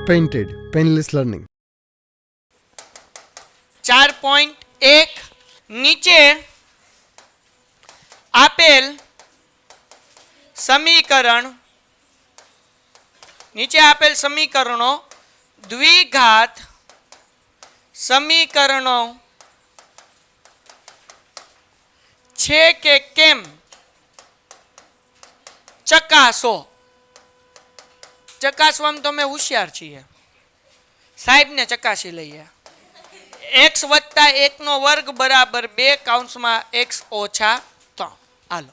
Painted, painless learning. 4.1 નીચે આપેલ સમીકરણો દ્વિઘાત સમીકરણો છે કે કેમ ચકાસો. ચકાસવામાં તો અમે હોશિયાર છીએ, સાહેબને ચકાસી લઈએ. x વત્તા 1 નો વર્ગ બરાબર 2 કૌંસમાં x ઓછા 3. હાલો,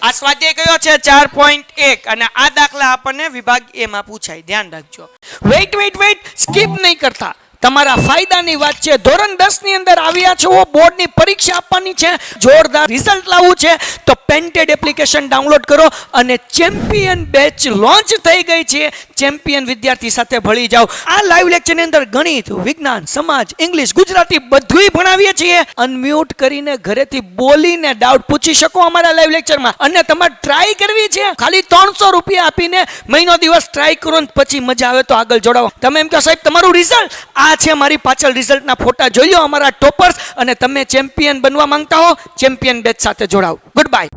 આ સ્વાધ્યાય કયો છે? 4.1. અને આ દાખલા આપણને વિભાગ એ માં પૂછાય, ધ્યાન રાખજો. વેઇટ સ્કીપ નહીં કરતા, તમારા ફાયદાની વાત છે. ધોરણ 10 ની અંદર આવ્યા છો, બોર્ડની પરીક્ષા આપવાની છે, જોરદાર રિઝલ્ટ લાવવું છે, તો પેન્ટેડ એપ્લિકેશન ડાઉનલોડ કરો અને ચેમ્પિયન બેચ લોન્ચ થઈ ગઈ છે. ચેમ્પિયન વિદ્યાર્થી સાથે ભળી જાઓ. આ લાઈવ લેક્ચરની અંદર ગણિત, વિજ્ઞાન, સમાજ, ઇંગ્લિશ, ગુજરાતી બધુંય ભણાવીએ છીએ. અનમ્યુટ કરીને ઘરેથી બોલીને ડાઉટ પૂછી શકો અમારા લાઈવ લેક્ચરમાં. અને તમારે ટ્રાય કરવી છે, ખાલી 300 રૂપિયા આપીને મહિનો દિવસ ટ્રાય કરો ને પછી મજા આવે તો આગળ જોડાવો. તમે એમ કહો સાહેબ તમારું રિઝલ્ટ આ છે, મારી પાછળ રિઝલ્ટના ફોટા જોઈ લો અમારા ટોપર્સ, અને તમે ચેમ્પિયન બનવા માંગતા હો ચેમ્પિયન બેચ સાથે જોડાઓ. Good bye.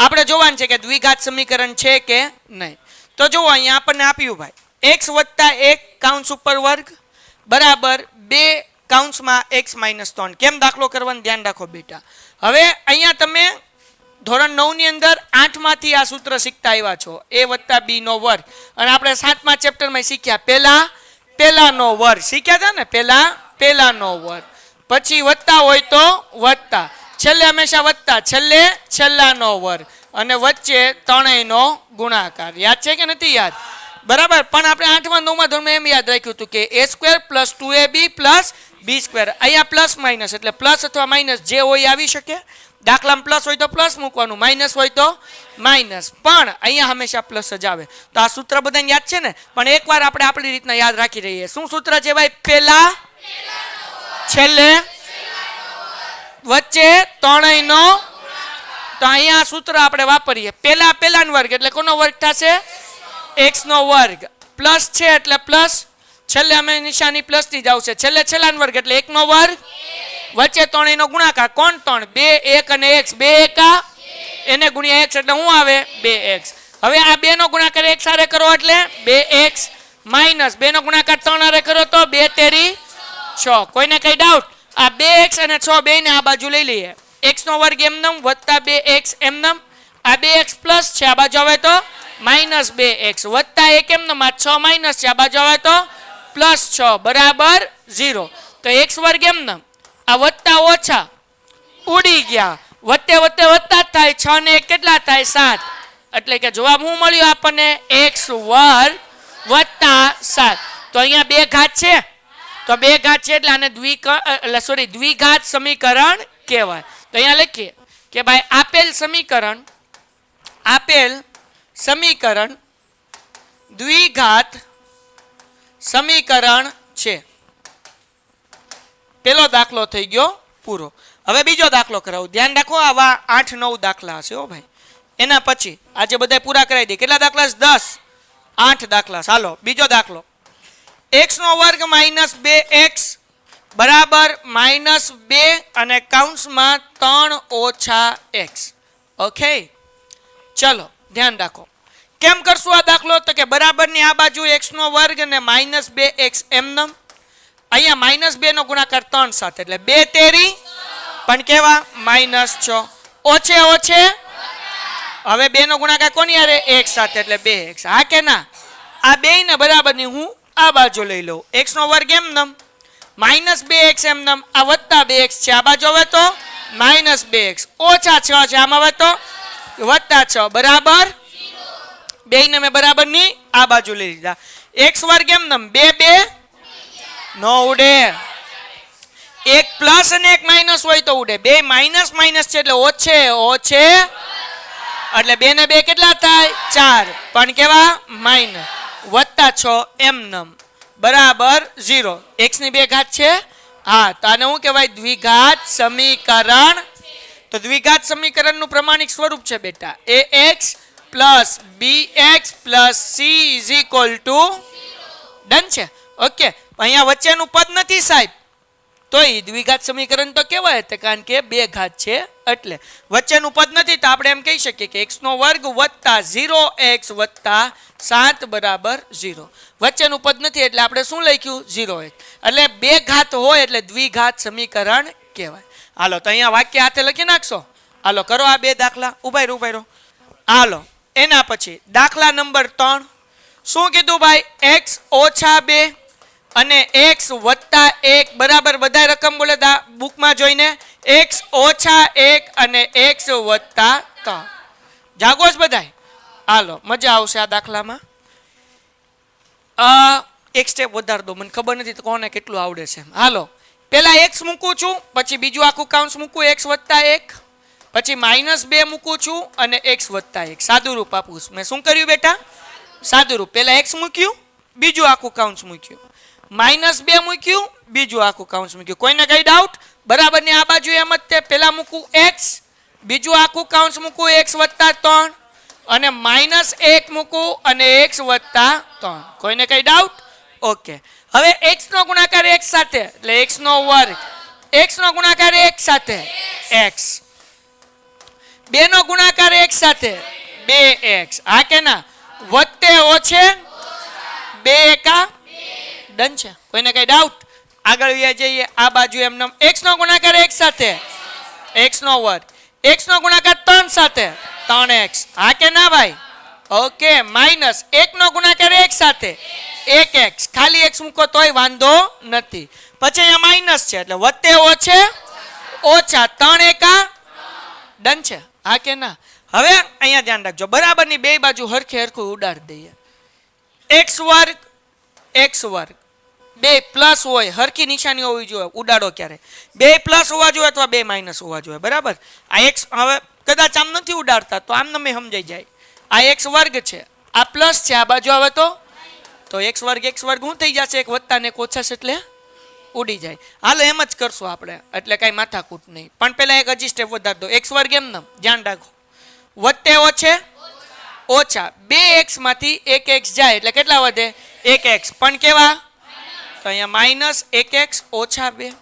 આપણે જોવાનું છે કે દ્વિઘાત સમીકરણ છે કે નહીં. તો જુઓ, અહીંયા આપણને આપ્યું ભાઈ x વત્તા 1 કૌંસ ઉપર વર્ગ બરાબર 2 કૌંસમાં x માઇનસ 3. કેમ દાખલો કરવાનું ધ્યાન રાખો બેટા. હવે અહીંયા તમે ધોરણ 9 ની અંદર 8 માંથી આ સૂત્ર શીખતા આવ્યા છો, a વત્તા b નો વર્ગ. અને આપણે 7મા ચેપ્ટરમાં શીખ્યા પહેલાનો વર્ગ શીખ્યા હતા ને, પહેલાનો વર્ગ, પછી વત્તા હોય તો વત્તા, છેલ્લે હંમેશા વત્તા, છેલ્લાનો વર્ગ, અને વચ્ચે ત્રણેયનો ગુણાકાર. યાદ છે કે નથી યાદ? બરાબર. પણ આપણે 8મા 9મા ધોરણમાં એમ યાદ રાખ્યું હતું કે a² + 2ab + b². અહીંયા પ્લસ માઇનસ એટલે પ્લસ અથવા માઇનસ જે હોય આવી શકે. દાખલામાં પ્લસ હોય તો પ્લસ મૂકવાનું, માઇનસ હોય તો માઇનસ, પણ અહીંયા હંમેશા પ્લસ જ આવે. તો આ સૂત્ર બધાને યાદ છે ને? પણ એકવાર આપણે આપણી રીતના યાદ રાખી રહીએ. શું સૂત્ર છે ભાઈ? પહેલા, છેલ્લે, વચ્ચે ત્રણેયનો. તો અહીંયા સૂત્ર આપણે વાપરીએ. પહેલાનો વર્ગ એટલે કોનો વર્ગ થશે? x નો વર્ગ. પ્લસ છે એટલે પ્લસ, છેલ્લે અમે નિશાની પ્લસ થી જ આવશે. છેલ્લાનો વર્ગ એટલે 1 નો વર્ગ, વચ્ચે ત્રણેયનો ગુણાકાર. કોણ 3? 2, 1 અને x. 2 એકા એને ગુણ્યા x એટલે શું આવે? 2x. હવે આ 2 નો ગુણાકાર x હારે કરો એટલે 2x માઇનસ 2 નો ગુણાકાર 3 હારે કરો તો 2 તેરી 6. કોઈને કઈ ડાઉટ? આ 2x અને 6 બેયને આ બાજુ લઈ લઈએ. x નો વર્ગ એમનેમ વત્તા 2x એમનેમ, આ 2x પ્લસ છે, આ બાજુ આવે તો માઇનસ 2x વત્તા 1 એમનેમ, આ 6 માઇનસ છે, આ બાજુ આવે તો પ્લસ 6 બરાબર 0. તો x વર્ગ એમનેમ, આ વત્તા ઓછા ઉડી ગયા, વત્તે વત્તા થાય, 6 ને 1 કેટલા થાય? 7. એટલે કે જવાબ શું મળ્યો આપણને? x વર્ગ વત્તા 7. તો અહીંયા 2 ઘાત છે, તો 2 ઘાત છે એટલે આને દ્વિઘાત સમીકરણ કહેવાય. તો અહીંયા લખીએ કે ભાઈ આપેલ સમીકરણ દ્વિઘાત સમીકરણ છે. પેલો દાખલો થઈ ગયો પૂરો. હવે બીજો દાખલો કરાવું. ધ્યાન રાખો, આવા 8-9 દાખલા હશે હો ભાઈ. એના પછી આજે બધા પૂરા કરાવી દે. કેટલા દાખલા? 10, 8 દાખલા. ચાલો બીજો દાખલો. x નો વર્ગ માઇનસ 2x બરાબર -2 અને કૌંસમાં 3 ઓછા x. ઓકે, ચલો ધ્યાન રાખો. કેમ કરશું આ દાખલો? તો કે બરાબરની આ બાજુ x નો વર્ગ અને -2x એમનેમ, અહીંયા -2 નો ગુણાકાર 3 સાથે એટલે 2 તેરી પણ કેવા? -6. ઓછે હવે 2 નો ગુણાકાર કોની હારે? x સાથે એટલે 2x. હા કે ના? આ બે ને બરાબરની હું આ બાજુ લઈ લઉં. x નો વર્ગ એમનેમ, -2x એમનેમ, આ વત્તા 2x છે, આ બાજુ હવે તો -2x, ઓછા 6 છે, આમાં હવે તો વત્તા 6 બરાબર 2 ને મેં બરાબરની આ બાજુ લઈ લીધા. x વર્ગ એમનેમ, 2 નો ઉડે, 1 પ્લસ અને 1 માઇનસ હોય તો ઉડે. 2 માઇનસ છે એટલે ઓછે એટલે 2 ને 2 કેટલા થાય? 4 પણ કેવા? માઇનસ, વત્તા 6 એમનેમ બરાબર 0. x ની 2 ઘાત છે. હા, તો આને શું કહેવાય? દ્વિઘાત સમીકરણ. તો દ્વિઘાત સમીકરણનું પ્રમાણિક સ્વરૂપ છે બેટા ax plus bx plus c is equal to done છે. ઓકે, અહીંયા વચ્ચેનું પદ નથી સાહેબ, તો એ દ્વિઘાત સમીકરણ તો કહેવાય છે કારણ કે બે ઘાત છે એટલે. વચ્ચેનું પદ નથી તો આપણે એમ કહી શકીએ કે x નો વર્ગ વત્તા 0x વત્તા 7 બરાબર 0. વચ્ચેનું પદ નથી એટલે આપણે શું લખ્યું 0x, એટલે બે ઘાત હોય એટલે દ્વિઘાત સમીકરણ કહેવાય. હાલો તો અહીંયા વાક્ય હાથે લખી નાખશો. હાલો કરો આ બે દાખલા. ઉભા રહો. હાલો એના પછી દાખલા નંબર 3 શું કીધું ભાઈ? x ઓછા 2 અને x વત્તા 1 બરાબર બધા રકમ બોલે બુકમાં જોઈને x ઓછા 1 અને x વત્તા 3. જાગો જ બધાય. હાલો મજા આવશે આ દાખલામાં. એક સ્ટેપ વધાર દો, મને ખબર નથી તો કોને કેટલું આવડે છે. હાલો પેલા x મૂકું છું, પછી બીજું આખું કાઉન્સ મૂકું x વત્તા 1, પછી -2 મૂકું છું અને x વત્તા 1 સાદું રૂપ આપું છું. મેં શું કર્યું બેટા? સાદું રૂપ. પેલા x મૂક્યું, બીજું આખું કાઉન્સ મૂક્યું, -2 મૂક્યું, બીજું આખું કાઉન્સ મૂક્યું. કોઈને કઈ ડાઉટ? બરાબર ને આ બાજુ એમ જ તે પેલા મૂકું x, બીજું આખું કાઉન્સ મૂકું x વત્તા 3 અને -1 મૂકું અને x વત્તા 3. કોઈને કઈ ડાઉટ? ઓકે. હવે x નો ગુણાકાર x સાથે એટલે x નો વર્ગ, x નો ગુણાકાર x સાથે x, 2 નો ગુણાકાર x સાથે 2x. હા કે ના? વત્તે ઓછે 2 એકા ડન છે. કોઈને કઈ ડાઉટ? આગળ જઈએ. આ બાજુ એમને x નો ગુણાકાર x સાથે x નો વર્ગ, x નો ગુણાકાર 3 સાથે 3x. હા કે ના ભાઈ? ઓકે. -1 નો ગુણાકાર x સાથે 1x, ખાલી x મૂકો તોય વાંધો નથી. પછી અહીંયા માઇનસ છે એટલે વત્તે ઓછે ઓછા 3 એકા ડન છે. હા કે ના? હવે અહીંયા ધ્યાન રાખજો, બરાબરની બે બાજુ હરખે હરખું ઉડાડી દઈએ. x વર્ગ બે પ્લસ હોય, હરખી નિશાની હોવી જોઈએ. ઉડાડો ક્યારે? બે પ્લસ હોવા જોઈએ અથવા બે માઇનસ હોવા જોઈએ. બરાબર? આ x હવે કદાચ આમ નથી ઉડાડતા તો આમ તમે સમજાઈ જાય. આ x વર્ગ છે, આ પ્લસ છે, આ બાજુ આવે તો x વર્ગ શું થઈ જશે? એક વત્તા ને એક ઓછા છે એટલે ઉડી જાય. હાલો એમ જ કરશું આપણે, એટલે કાંઈ માથાકૂટ નહીં. પણ પેલા એક હજી સ્ટેપ વધારી દો. x વર્ગ એમ નામ ધ્યાન રાખો, વત્તે ઓછે ઓછા 2x માંથી 1x જાય એટલે કેટલા વધે? 1x. પણ કેવા? તો અહીંયા -1x ઓછા 2.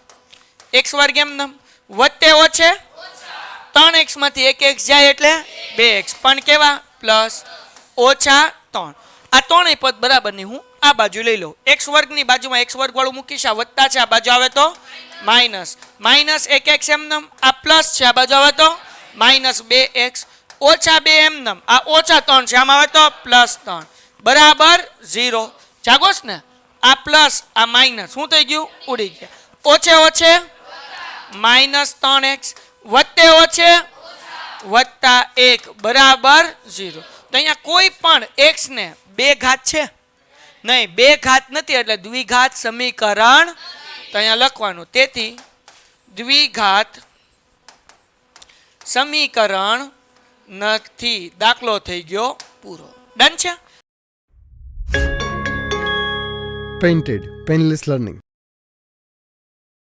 x વર્ગ એમ નામ વત્તે ઓછે 3x માંથી 1x જાય એટલે 2x. પણ કેવા? પ્લસ ઓછા 3. આ ત્રણેય પદ બરાબર નહીં. હું આ બાજુ લઈ લઉં. x વર્ગની બાજુમાં x વર્ગ વાળું મૂકીશ, આ વત્તા છે, આ બાજુ આવે તો માઇનસ. -1x એમ નામ, આ પ્લસ છે, આ બાજુ આવે તો -2x. ઓછા 2 એમ નામ, આ ઓછા 3 છે, આમ આવે તો +3 બરાબર 0. જાગોશ ને? આ પ્લસ આ માઇનસ શું થઈ ગયું? ઉડી ગયા. ઓછે ઓછે -3x વત્તે ઓછે વત્તા 1 બરાબર 0. તો અહીંયા કોઈ પણ x ને બે ઘાત છે નહીં, બે ઘાત નથી એટલે દ્વિઘાત સમીકરણ તો અહીંયા લખવાનું. તેથી દ્વિઘાત સમીકરણ નથી. દાખલો થઈ ગયો પૂરો. ડન છે? Painted, Painless Learning.